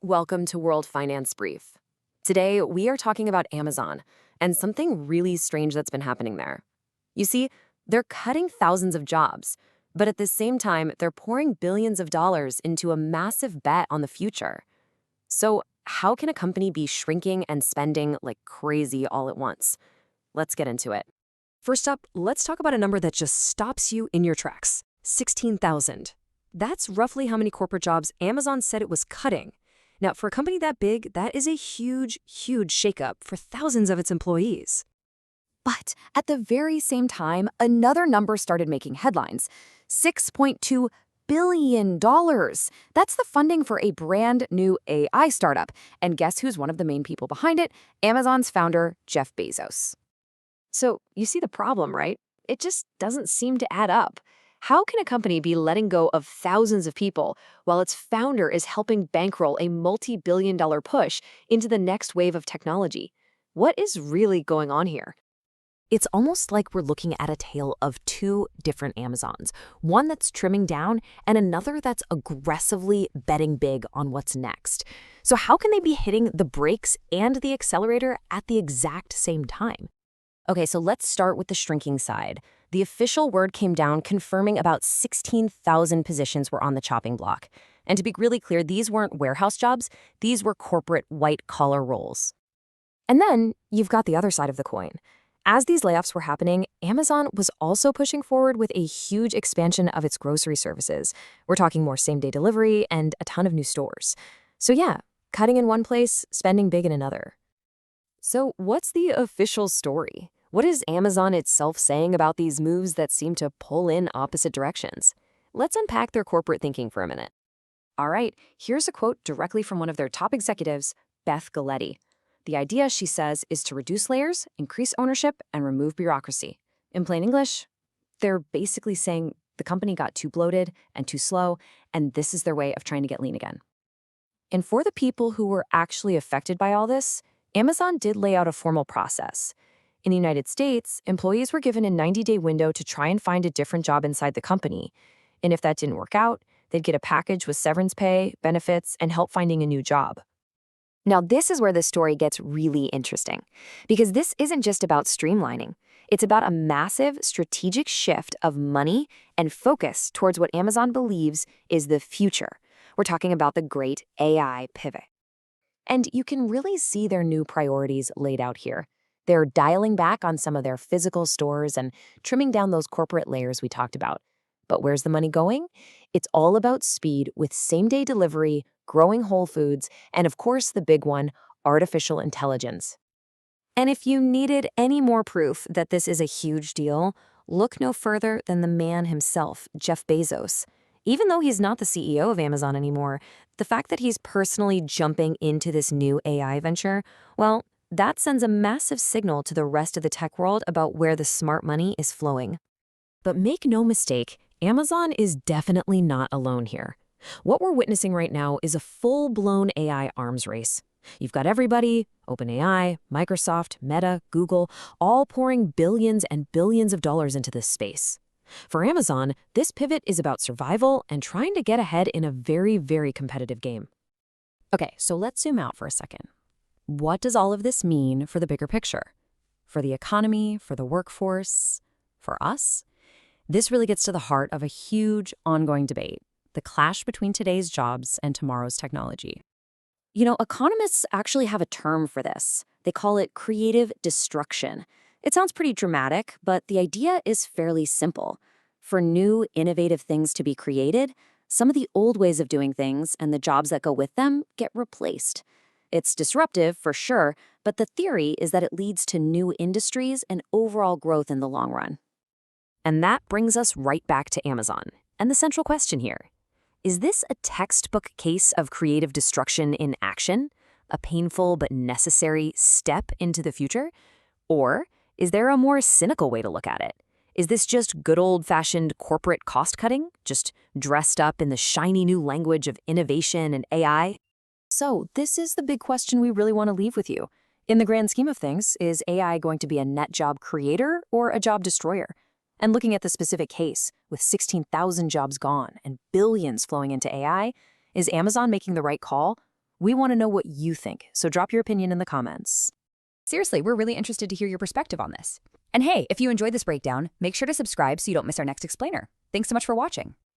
Welcome to World Finance Brief. Today, we are talking about Amazon and something really strange that's been happening there. You see, they're cutting thousands of jobs, but at the same time, they're pouring billions of dollars into a massive bet on the future. So, how can a company be shrinking and spending like crazy all at once? Let's get into it. First up, let's talk about a number that just stops you in your tracks. 16,000. That's roughly how many corporate jobs Amazon said it was cutting. Now, for a company that big, that is a huge, huge shakeup for thousands of its employees. But at the very same time, another number started making headlines. $6.2 billion. That's the funding for a brand new AI startup. And guess who's one of the main people behind it? Amazon's founder, Jeff Bezos. So, you see the problem, right? It just doesn't seem to add up. How can a company be letting go of thousands of people while its founder is helping bankroll a multi-billion-dollar push into the next wave of technology? What is really going on here? It's almost like we're looking at a tale of two different Amazons, one that's trimming down and another that's aggressively betting big on what's next. So how can they be hitting the brakes and the accelerator at the exact same time? Okay, so let's start with the shrinking side. The official word came down confirming about 16,000 positions were on the chopping block. And to be really clear, these weren't warehouse jobs, these were corporate white-collar roles. And then you've got the other side of the coin. As these layoffs were happening, Amazon was also pushing forward with a huge expansion of its grocery services. We're talking more same-day delivery and a ton of new stores. So yeah, cutting in one place, spending big in another. So what's the official story? What is Amazon itself saying about these moves that seem to pull in opposite directions? Let's unpack their corporate thinking for a minute. All right, here's a quote directly from one of their top executives, Beth Galetti. The idea, she says, is to reduce layers, increase ownership, and remove bureaucracy. In plain English, they're basically saying the company got too bloated and too slow, and this is their way of trying to get lean again. And for the people who were actually affected by all this, Amazon did lay out a formal process. In the United States, employees were given a 90-day window to try and find a different job inside the company. And if that didn't work out, they'd get a package with severance pay, benefits, and help finding a new job. Now, this is where the story gets really interesting, because this isn't just about streamlining. It's about a massive strategic shift of money and focus towards what Amazon believes is the future. We're talking about the great AI pivot. And you can really see their new priorities laid out here. They're dialing back on some of their physical stores and trimming down those corporate layers we talked about. But where's the money going? It's all about speed with same-day delivery, growing Whole Foods, and of course the big one, artificial intelligence. And if you needed any more proof that this is a huge deal, look no further than the man himself, Jeff Bezos. Even though he's not the CEO of Amazon anymore, the fact that he's personally jumping into this new AI venture, well, that sends a massive signal to the rest of the tech world about where the smart money is flowing. But make no mistake, Amazon is definitely not alone here. What we're witnessing right now is a full-blown AI arms race. You've got everybody, OpenAI, Microsoft, Meta, Google, all pouring billions and billions of dollars into this space. For Amazon, this pivot is about survival and trying to get ahead in a very, very competitive game. Okay, so let's zoom out for a second. What does all of this mean for the bigger picture? For the economy, for the workforce, for us? This really gets to the heart of a huge ongoing debate, the clash between today's jobs and tomorrow's technology. You know, economists actually have a term for this. They call it creative destruction. It sounds pretty dramatic, but the idea is fairly simple. For new, innovative things to be created, some of the old ways of doing things and the jobs that go with them get replaced. It's disruptive, for sure, but the theory is that it leads to new industries and overall growth in the long run. And that brings us right back to Amazon. And the central question here, is this a textbook case of creative destruction in action? A painful but necessary step into the future? Or is there a more cynical way to look at it? Is this just good old-fashioned corporate cost-cutting, just dressed up in the shiny new language of innovation and AI? So this is the big question we really want to leave with you. In the grand scheme of things, is AI going to be a net job creator or a job destroyer? And looking at the specific case, with 16,000 jobs gone and billions flowing into AI, is Amazon making the right call? We want to know what you think, so drop your opinion in the comments. Seriously, we're really interested to hear your perspective on this. And hey, if you enjoyed this breakdown, make sure to subscribe so you don't miss our next explainer. Thanks so much for watching.